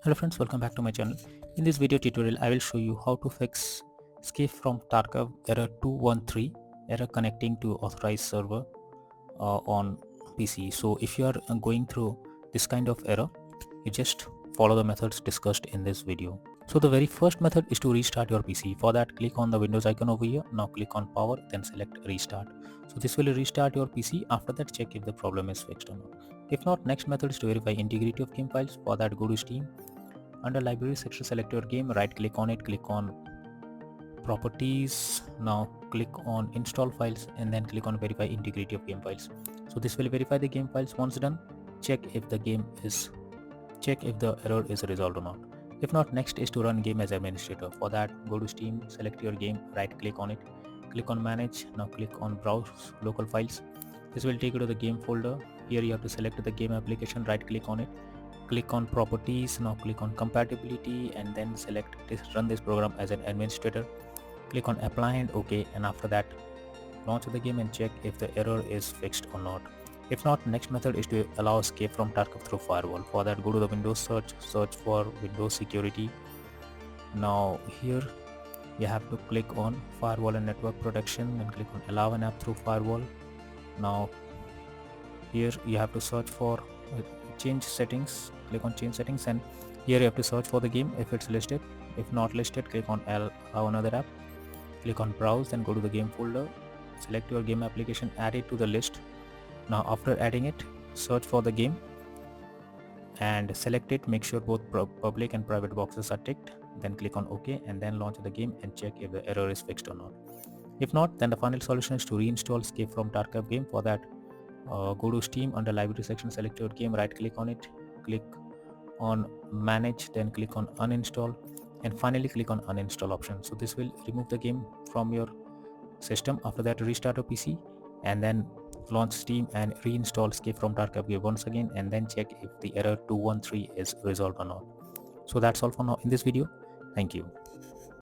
Hello friends, welcome back to my channel. In this video tutorial, I will show you how to fix escape from Tarkov Error 213, error connecting to authorized server on PC. So if you are going through this kind of error, you just follow the methods discussed in this video. So the very first method is to restart your PC. For that, click on the Windows icon over here. Now click on power, then select restart. So this will restart your PC. After that, check if the problem is fixed or not. If not, next method is to verify integrity of game files. For that, go to Steam. Under library section, select your game, right click on it, click on properties. Now click on install files and then click on verify integrity of game files. So this will verify the game files. Once done, check if the error is resolved or not. If not, next is to run game as administrator. For that, go to Steam, select your game, right click on it, click on manage. Now click on browse local files. This will take you to the game folder. Here you have to select the game application, right click on it, click on properties. Now click on compatibility and then select this, run this program as an administrator. Click on apply and OK, and after that launch the game and check if the error is fixed or not. If not, next method is to allow escape from Tarkov through firewall. For that, go to the Windows search for Windows security. Now here you have to click on firewall and network protection and click on allow an app through firewall. Now here you have to search for change settings, click on change settings, and here you have to search for the game if it's listed. If not listed, click on allow another app, click on browse, then go to the game folder, select your game application, add it to the list. Now after adding it, search for the game and select it, make sure both public and private boxes are ticked, then click on OK and then launch the game and check if the error is fixed or not. If not, then the final solution is to reinstall escape from Tarkov game. For that, go to Steam, under library section, select your game, right click on it, click on manage, then click on uninstall, and finally click on uninstall option. So this will remove the game from your system. After that, restart your PC and then launch Steam and reinstall escape from Tarkov game once again, and then check if the error 213 is resolved or not. So that's all for now in this video. Thank you.